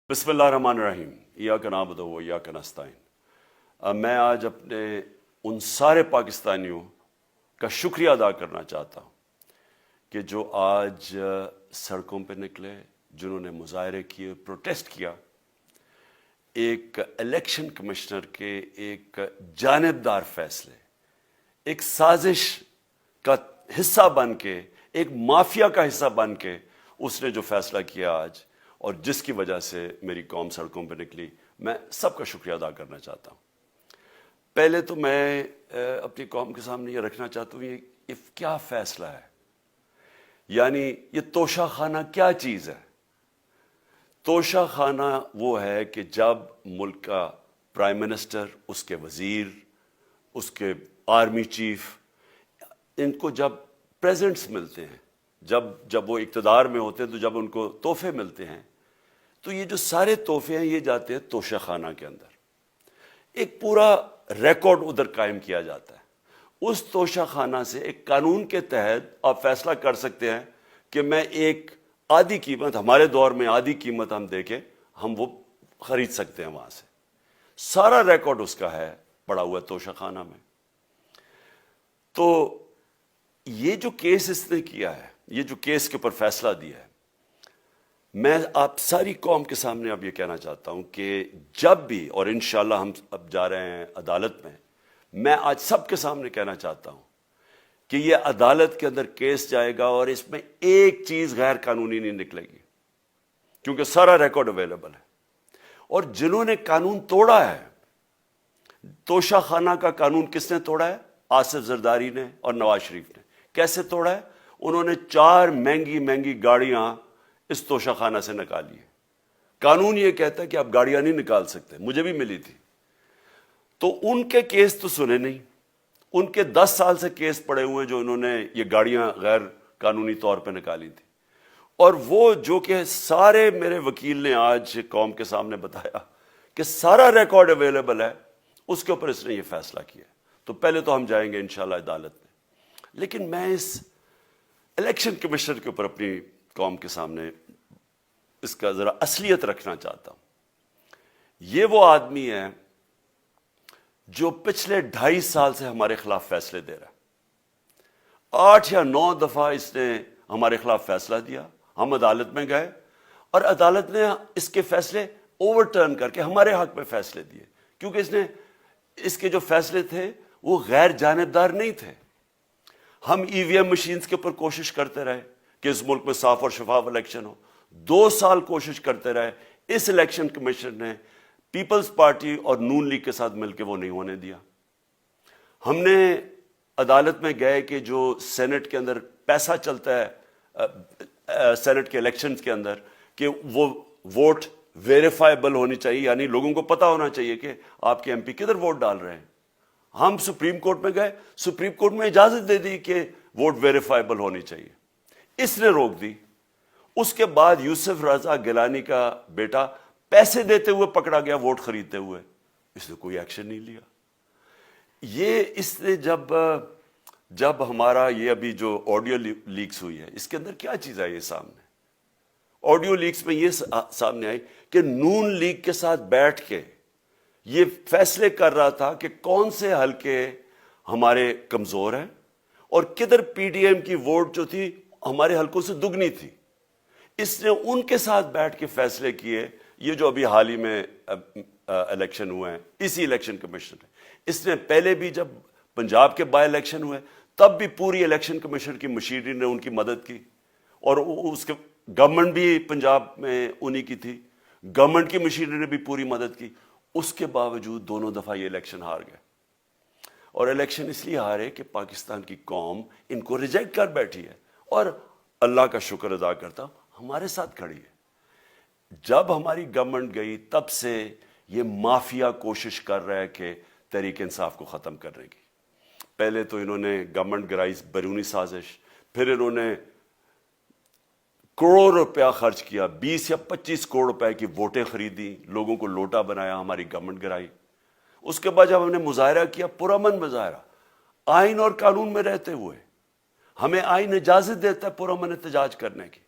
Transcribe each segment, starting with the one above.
بسم اللہ الرحمن الرحیم ایاک نعبد و ایاک نستعین۔ میں آج اپنے ان سارے پاکستانیوں کا شکریہ ادا کرنا چاہتا ہوں کہ جو آج سڑکوں پہ نکلے، جنہوں نے مظاہرے کیے، پروٹیسٹ کیا، ایک الیکشن کمشنر کے ایک جانبدار فیصلے، ایک سازش کا حصہ بن کے، ایک مافیا کا حصہ بن کے اس نے جو فیصلہ کیا آج، اور جس کی وجہ سے میری قوم سڑکوں پہ نکلی، میں سب کا شکریہ ادا کرنا چاہتا ہوں۔ پہلے تو میں اپنی قوم کے سامنے یہ رکھنا چاہتا ہوں، یہ کیا فیصلہ ہے، یعنی یہ توشہ خانہ کیا چیز ہے؟ توشہ خانہ وہ ہے کہ جب ملک کا پرائم منسٹر، اس کے وزیر، اس کے آرمی چیف، ان کو جب پریزنٹس ملتے ہیں، جب وہ اقتدار میں ہوتے ہیں، تو جب ان کو تحفے ملتے ہیں، تو یہ جو سارے تحفے ہیں یہ جاتے ہیں توشہ خانہ کے اندر۔ ایک پورا ریکارڈ ادھر قائم کیا جاتا ہے۔ اس توشہ خانہ سے ایک قانون کے تحت آپ فیصلہ کر سکتے ہیں کہ میں ایک آدھی قیمت، ہمارے دور میں آدھی قیمت ہم دے کے ہم وہ خرید سکتے ہیں وہاں سے۔ سارا ریکارڈ اس کا ہے پڑا ہوا ہے توشہ خانہ میں۔ تو یہ جو کیس اس نے کیا ہے، یہ جو کیس کے اوپر فیصلہ دیا ہے، میں آپ ساری قوم کے سامنے اب یہ کہنا چاہتا ہوں کہ جب بھی، اور انشاءاللہ ہم اب جا رہے ہیں عدالت میں آج سب کے سامنے کہنا چاہتا ہوں کہ یہ عدالت کے اندر کیس جائے گا اور اس میں ایک چیز غیر قانونی نہیں نکلے گی، کیونکہ سارا ریکارڈ اویلیبل ہے۔ اور جنہوں نے قانون توڑا ہے، توشہ خانہ کا قانون کس نے توڑا ہے؟ آصف زرداری نے اور نواز شریف نے۔ کیسے توڑا ہے؟ انہوں نے 4 مہنگی گاڑیاں اس توشہ خانہ سے نکالی ہے۔ قانون یہ کہتا ہے کہ آپ گاڑیاں نہیں نکال سکتے، مجھے بھی ملی تھی۔ تو ان کے کیس تو سنے نہیں، ان کے 10 سال سے کیس پڑے ہوئے جو انہوں نے یہ گاڑیاں غیر قانونی طور پہ نکالی تھی۔ اور وہ جو کہ سارے میرے وکیل نے آج قوم کے سامنے بتایا کہ سارا ریکارڈ اویلیبل ہے، اس کے اوپر اس نے یہ فیصلہ کیا۔ تو پہلے تو ہم جائیں گے انشاءاللہ عدالت میں، لیکن میں اس الیکشن کمشنر کے اوپر اپنی قوم کے سامنے اس کا ذرا اصلیت رکھنا چاہتا ہوں۔ یہ وہ آدمی ہے جو پچھلے 2.5 سال سے ہمارے خلاف فیصلے دے رہا ہے۔ 8 یا 9 دفعہ اس نے ہمارے خلاف فیصلہ دیا، ہم عدالت میں گئے اور عدالت نے اس کے فیصلے اوور ٹرن کر کے ہمارے حق میں فیصلے دیے، کیونکہ اس کے جو فیصلے تھے وہ غیر جانبدار نہیں تھے۔ ہم ای وی ایم مشینز کے اوپر کوشش کرتے رہے کہ اس ملک میں صاف اور شفاف الیکشن ہو، 2 سال کوشش کرتے رہے۔ اس الیکشن کمیشن نے پیپلز پارٹی اور نون لیگ کے ساتھ مل کے وہ نہیں ہونے دیا۔ ہم نے عدالت میں گئے کہ جو سینٹ کے اندر پیسہ چلتا ہے، سینٹ کے الیکشنز کے اندر، کہ وہ ووٹ ویریفائبل ہونی چاہیے، یعنی لوگوں کو پتہ ہونا چاہیے کہ آپ کے ایم پی کدھر ووٹ ڈال رہے ہیں۔ ہم سپریم کورٹ میں گئے، سپریم کورٹ میں اجازت دے دی کہ ووٹ ویریفائبل ہونی چاہیے، اس نے روک دی۔ اس کے بعد یوسف رضا گیلانی کا بیٹا پیسے دیتے ہوئے پکڑا گیا ووٹ خریدتے ہوئے، اس نے کوئی ایکشن نہیں لیا۔ یہ اس نے جب ہمارا یہ ابھی جو آڈیو لیکس ہوئی ہے، اس کے اندر کیا چیز آئی ہے سامنے؟ آڈیو لیکس میں یہ سامنے آئی کہ نون لیگ کے ساتھ بیٹھ کے یہ فیصلے کر رہا تھا کہ کون سے حلقے ہمارے کمزور ہیں اور کدھر پی ڈی ایم کی ووٹ جو تھی ہمارے حلقوں سے دگنی تھی۔ اس نے ان کے ساتھ بیٹھ کے فیصلے کیے۔ یہ جو ابھی حال ہی میں الیکشن ہوئے ہیں، اسی الیکشن کمیشن نے، اس نے پہلے بھی جب پنجاب کے بائی الیکشن ہوئے تب بھی پوری الیکشن کمیشن کی مشینری نے ان کی مدد کی، اور اس کے گورنمنٹ بھی پنجاب میں انہی کی تھی، گورنمنٹ کی مشینری نے بھی پوری مدد کی۔ اس کے باوجود دونوں دفعہ یہ الیکشن ہار گئے، اور الیکشن اس لیے ہارے کہ پاکستان کی قوم ان کو ریجیکٹ کر بیٹھی ہے، اور اللہ کا شکر ادا کرتا ہوں ہمارے ساتھ کھڑی ہے۔ جب ہماری گورنمنٹ گئی تب سے یہ مافیا کوشش کر رہا ہے کہ تحریک انصاف کو ختم کرنے کی۔ پہلے تو انہوں نے گورنمنٹ گرائی بیرونی سازش، پھر انہوں نے کروڑ روپیہ خرچ کیا، 20 یا 25 کروڑ روپے کی ووٹیں خریدی، لوگوں کو لوٹا بنایا، ہماری گورنمنٹ گرائی۔ اس کے بعد جب ہم نے مظاہرہ کیا، پرامن مظاہرہ، آئین اور قانون میں رہتے ہوئے، ہمیں آئین اجازت دیتا ہے پرامن احتجاج کرنے کی،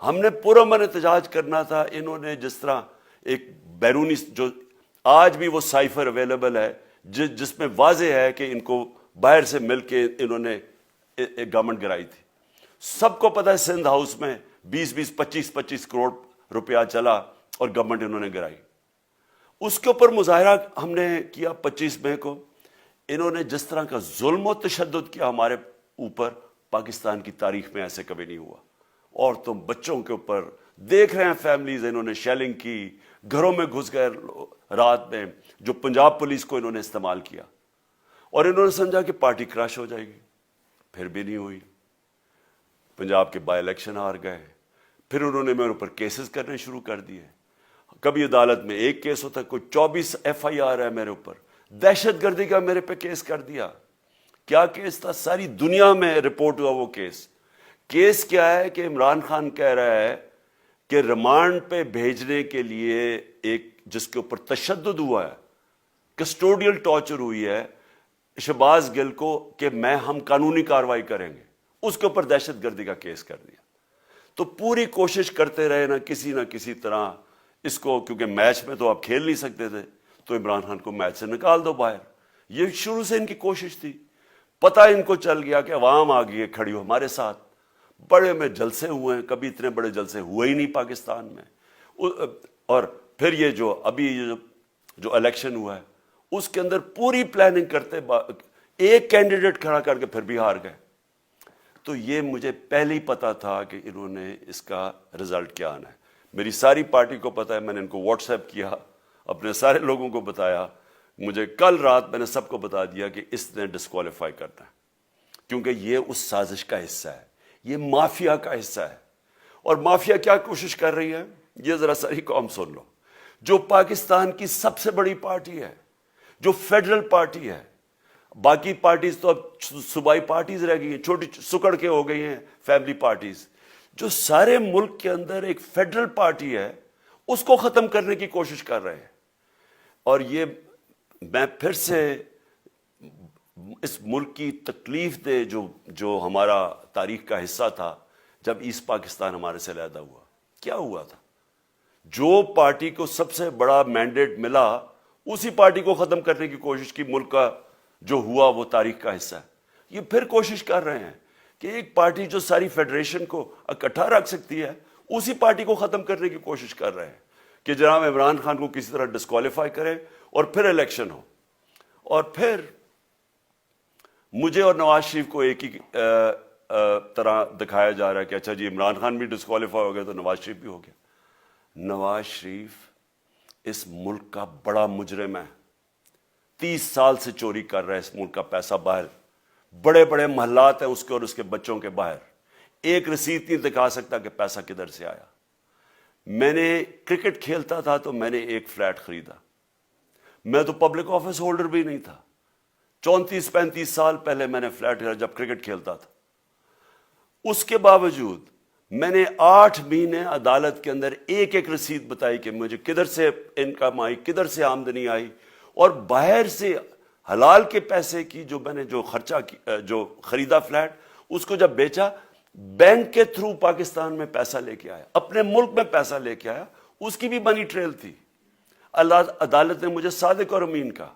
ہم نے پرامن احتجاج کرنا تھا۔ انہوں نے جس طرح ایک بیرونی جو آج بھی وہ سائفر اویلیبل ہے جس میں واضح ہے کہ ان کو باہر سے مل کے انہوں نے ایک گورنمنٹ گرائی تھی. سب کو پتہ ہے سندھ ہاؤس میں 20-25 کروڑ روپیہ چلا اور گورنمنٹ انہوں نے گرائی. اس کے اوپر مظاہرہ ہم نے کیا 25 مئی کو. انہوں نے جس طرح کا ظلم و تشدد کیا ہمارے اوپر پاکستان کی تاریخ میں ایسے کبھی نہیں ہوا. عورتوں بچوں کے اوپر دیکھ رہے ہیں فیملیز, انہوں نے شیلنگ کی, گھروں میں گھس گئے رات میں, جو پنجاب پولیس کو انہوں نے استعمال کیا, اور انہوں نے سمجھا کہ پارٹی کراش ہو جائے گی. پھر بھی نہیں ہوئی. پنجاب کے بائی الیکشن ہار گئے. پھر انہوں نے میرے اوپر کیسز کرنے شروع کر دیے. کبھی عدالت میں ایک کیس ہوتا, کوئی 24 FIR ہے میرے اوپر. دہشت گردی کا میرے پہ کیس کر دیا. کیا کیس تھا؟ ساری دنیا میں رپورٹ ہوا وہ کیس. کیس کیا ہے کہ عمران خان کہہ رہا ہے کہ ریمانڈ پہ بھیجنے کے لیے ایک جس کے اوپر تشدد ہوا ہے, کسٹوڈیل ٹارچر ہوئی ہے شہباز گل کو, کہ ہم قانونی کارروائی کریں گے. اس کے اوپر دہشت گردی کا کیس کر دیا. تو پوری کوشش کرتے رہے نہ کسی طرح اس کو, کیونکہ میچ میں تو آپ کھیل نہیں سکتے تھے, تو عمران خان کو میچ سے نکال دو باہر. یہ شروع سے ان کی کوشش تھی. پتہ ان کو چل گیا کہ عوام آ گئی ہے کھڑی ہو ہمارے ساتھ. بڑے میں جلسے ہوئے ہیں, کبھی اتنے بڑے جلسے ہوئے ہی نہیں پاکستان میں. اور پھر یہ جو ابھی جو الیکشن ہوا ہے اس کے اندر پوری پلاننگ کرتے ایک کینڈیڈیٹ کھڑا کر کے پھر بھی ہار گئے. تو یہ مجھے پہلے ہی پتا تھا کہ انہوں نے اس کا رزلٹ کیا آنا ہے. میری ساری پارٹی کو پتا ہے, میں نے ان کو واٹس ایپ کیا, اپنے سارے لوگوں کو بتایا. مجھے کل رات میں نے سب کو بتا دیا کہ اس نے ڈسکوالیفائی کرنا ہے, کیونکہ یہ اس سازش کا حصہ ہے, یہ مافیا کا حصہ ہے. اور مافیا کیا کوشش کر رہی ہے یہ ذرا ساری قوم سن لو. جو پاکستان کی سب سے بڑی پارٹی ہے, جو فیڈرل پارٹی ہے, باقی پارٹیز تو اب صوبائی پارٹیز رہ گئی ہیں, چھوٹی سکڑ کے ہو گئی ہیں فیملی پارٹیز. جو سارے ملک کے اندر ایک فیڈرل پارٹی ہے اس کو ختم کرنے کی کوشش کر رہے ہیں. اور یہ میں پھر سے اس ملک کی تکلیف دے جو ہمارا تاریخ کا حصہ تھا, جب ایسٹ پاکستان ہمارے سے علیحدہ ہوا, کیا ہوا تھا؟ جو پارٹی کو سب سے بڑا مینڈیٹ ملا اسی پارٹی کو ختم کرنے کی کوشش کی. ملک کا جو ہوا وہ تاریخ کا حصہ ہے. یہ پھر کوشش کر رہے ہیں کہ ایک پارٹی جو ساری فیڈریشن کو اکٹھا رکھ سکتی ہے اسی پارٹی کو ختم کرنے کی کوشش کر رہے ہیں کہ جناب عمران خان کو کسی طرح ڈسکوالیفائی کریں اور پھر الیکشن ہو. اور پھر مجھے اور نواز شریف کو ایک ہی طرح دکھایا جا رہا ہے کہ اچھا جی عمران خان بھی ڈسکوالیفائی ہو گیا تو نواز شریف بھی ہو گیا. نواز شریف اس ملک کا بڑا مجرم ہے. 30 سال سے چوری کر رہا ہے اس ملک کا پیسہ باہر. بڑے بڑے محلات ہیں اس کے اور اس کے بچوں کے باہر. ایک رسید نہیں دکھا سکتا کہ پیسہ کدھر سے آیا. میں نے کرکٹ کھیلتا تھا تو میں نے ایک فلیٹ خریدا. میں تو پبلک آفس ہولڈر بھی نہیں تھا. 34-35 سال پہلے میں نے فلیٹ خریدا جب کرکٹ کھیلتا تھا. اس کے باوجود میں نے 8 مہینے عدالت کے اندر ایک ایک رسید بتائی کہ مجھے کدھر سے انکم آئی, کدھر سے آمدنی آئی, اور باہر سے حلال کے پیسے کی جو میں نے جو خرچہ جو خریدا فلیٹ, اس کو جب بیچا بینک کے تھرو پاکستان میں پیسہ لے کے آیا, اپنے ملک میں پیسہ لے کے آیا. اس کی بھی منی ٹریل تھی. عدالت نے مجھے صادق اور امین کہا,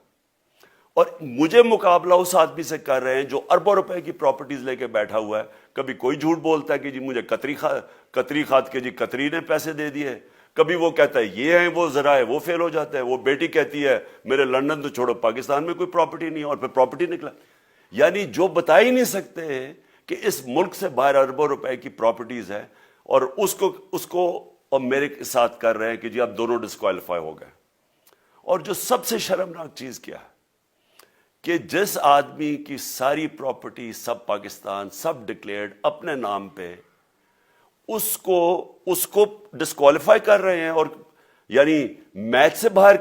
اور مجھے مقابلہ اس آدمی سے کر رہے ہیں جو اربوں روپے کی پراپرٹیز لے کے بیٹھا ہوا ہے. کبھی کوئی جھوٹ بولتا ہے کہ جی مجھے قطری کھاد کے جی قطری نے پیسے دے دیے, کبھی وہ کہتا ہے یہ ہے وہ ذرائع وہ فیل ہو جاتا ہے. وہ بیٹی کہتی ہے میرے لندن تو چھوڑو پاکستان میں کوئی پراپرٹی نہیں ہے, اور پھر پراپرٹی نکلا. یعنی جو بتا ہی نہیں سکتے کہ اس ملک سے باہر اربوں روپے کی پراپرٹیز ہے, اور اس کو اور میرے ساتھ کر رہے ہیں کہ جی آپ دونوں ڈسکوالیفائی ہو گئے. اور جو سب سے شرمناک چیز کیا ہے کہ جس آدمی کی ساری پراپرٹی سب پاکستان سب ڈکلیئرڈ اپنے نام پہ, اس کو ڈسکوالیفائی کر رہے ہیں, اور یعنی میچ سے باہر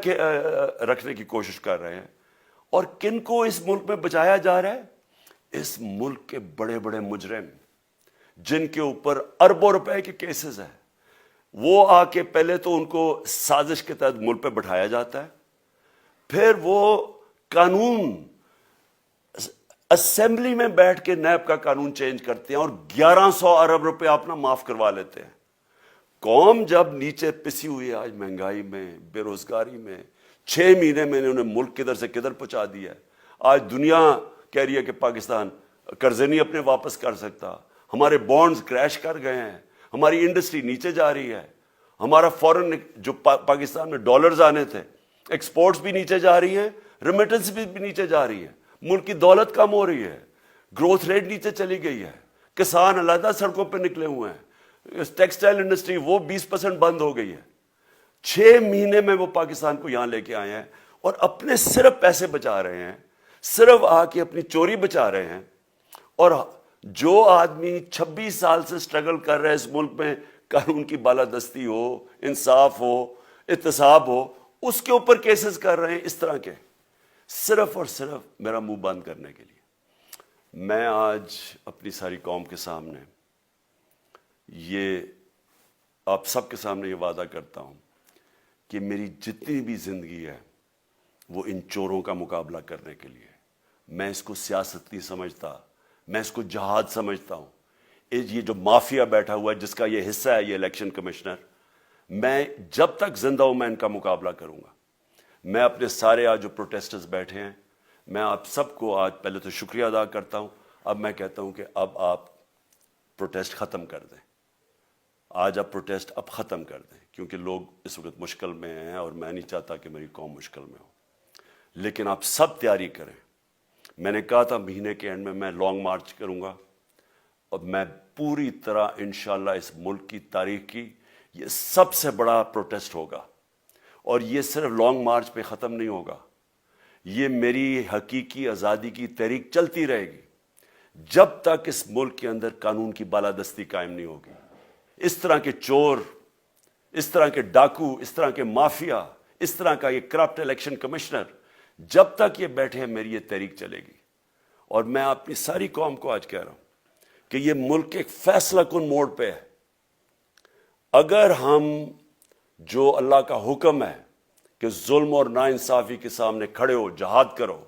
رکھنے کی کوشش کر رہے ہیں. اور کن کو اس ملک میں بچایا جا رہا ہے؟ اس ملک کے بڑے بڑے مجرم جن کے اوپر اربوں روپے کے کیسز ہیں, وہ آ کے پہلے تو ان کو سازش کے تحت ملک پہ بٹھایا جاتا ہے, پھر وہ قانون اسمبلی میں بیٹھ کے نیب کا قانون چینج کرتے ہیں اور 1100 ارب روپے اپنا معاف کروا لیتے ہیں. قوم جب نیچے پسی ہوئی ہے آج مہنگائی میں، بے روزگاری میں، 6 مہینے میں انہوں نے ملک کدھر سے کدھر پہنچا دیا ہے. آج دنیا کہہ رہی ہے کہ پاکستان قرضے نہیں اپنے واپس کر سکتا، ہمارے بانڈز کریش کر گئے ہیں، ہماری انڈسٹری نیچے جا رہی ہے، ہمارا فورن جو پاکستان میں ڈالرز آنے تھے ایکسپورٹس بھی نیچے جا رہی ہیں، ریمیٹنس بھی نیچے جا رہی ہے، ملک کی دولت کم ہو رہی ہے، گروتھ ریٹ نیچے چلی گئی ہے، کسان علیحدہ سڑکوں پہ نکلے ہوئے ہیں، ٹیکسٹائل انڈسٹری وہ 20% بند ہو گئی ہے. 6 مہینے میں وہ پاکستان کو یہاں لے کے آئے ہیں اور اپنے صرف پیسے بچا رہے ہیں، صرف آ کے اپنی چوری بچا رہے ہیں. اور جو آدمی 26 سال سے سٹرگل کر رہے ہیں اس ملک میں، قانون کی بالادستی ہو، انصاف ہو، احتساب ہو، اس کے اوپر کیسز کر رہے ہیں اس طرح کے، صرف اور صرف میرا منہ بند کرنے کے لیے. میں آج اپنی ساری قوم کے سامنے یہ آپ سب کے سامنے یہ وعدہ کرتا ہوں کہ میری جتنی بھی زندگی ہے وہ ان چوروں کا مقابلہ کرنے کے لیے. میں اس کو سیاست نہیں سمجھتا، میں اس کو جہاد سمجھتا ہوں. یہ جو مافیا بیٹھا ہوا ہے جس کا یہ حصہ ہے یہ الیکشن کمشنر، میں جب تک زندہ ہوں میں ان کا مقابلہ کروں گا. میں اپنے سارے آج جو پروٹیسٹرز بیٹھے ہیں، میں آپ سب کو آج پہلے تو شکریہ ادا کرتا ہوں. اب میں کہتا ہوں کہ اب آپ پروٹیسٹ ختم کر دیں. آج آپ پروٹیسٹ اب ختم کر دیں، کیونکہ لوگ اس وقت مشکل میں ہیں اور میں نہیں چاہتا کہ میری قوم مشکل میں ہو. لیکن آپ سب تیاری کریں. میں نے کہا تھا مہینے کے اینڈ میں لانگ مارچ کروں گا، اور میں پوری طرح انشاءاللہ اس ملک کی تاریخ کی یہ سب سے بڑا پروٹیسٹ ہوگا. اور یہ صرف لانگ مارچ پہ ختم نہیں ہوگا، یہ میری حقیقی آزادی کی تحریک چلتی رہے گی جب تک اس ملک کے اندر قانون کی بالادستی قائم نہیں ہوگی. اس طرح کے چور، اس طرح کے ڈاکو، اس طرح کے مافیا، اس طرح کا یہ کرپٹ الیکشن کمشنر جب تک یہ بیٹھے ہیں میری یہ تحریک چلے گی. اور میں اپنی ساری قوم کو آج کہہ رہا ہوں کہ یہ ملک ایک فیصلہ کن موڑ پہ ہے. اگر ہم جو اللہ کا حکم ہے کہ ظلم اور ناانصافی کے سامنے کھڑے ہو، جہاد کرو،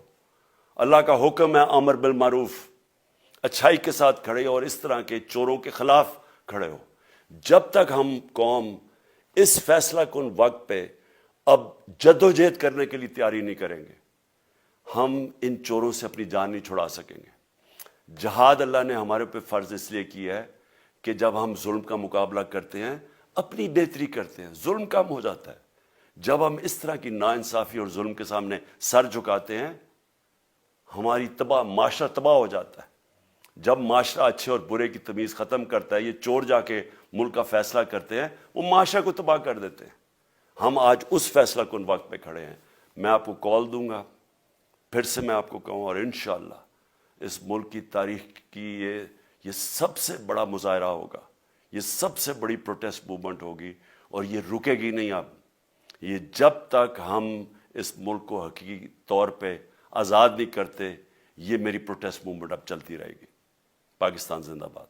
اللہ کا حکم ہے امر بالمعروف، اچھائی کے ساتھ کھڑے ہو اور اس طرح کے چوروں کے خلاف کھڑے ہو، جب تک ہم قوم اس فیصلہ کن وقت پہ اب جدوجہد کرنے کے لیے تیاری نہیں کریں گے، ہم ان چوروں سے اپنی جان نہیں چھڑا سکیں گے. جہاد اللہ نے ہمارے پہ فرض اس لیے کیا ہے کہ جب ہم ظلم کا مقابلہ کرتے ہیں اپنی بہتری کرتے ہیں، ظلم کم ہو جاتا ہے. جب ہم اس طرح کی ناانصافی اور ظلم کے سامنے سر جھکاتے ہیں ہماری معاشرہ تباہ ہو جاتا ہے. جب معاشرہ اچھے اور برے کی تمیز ختم کرتا ہے، یہ چور جا کے ملک کا فیصلہ کرتے ہیں، وہ معاشرہ کو تباہ کر دیتے ہیں. ہم آج اس فیصلہ کن وقت پہ کھڑے ہیں. میں آپ کو کال دوں گا، پھر سے میں آپ کو کہوں، اور انشاءاللہ اس ملک کی تاریخ کی یہ سب سے بڑا مظاہرہ ہوگا، یہ سب سے بڑی پروٹیسٹ موومنٹ ہوگی، اور یہ رکے گی نہیں. اب یہ جب تک ہم اس ملک کو حقیقی طور پہ آزاد نہیں کرتے، یہ میری پروٹیسٹ موومنٹ اب چلتی رہے گی. پاکستان زندہ باد.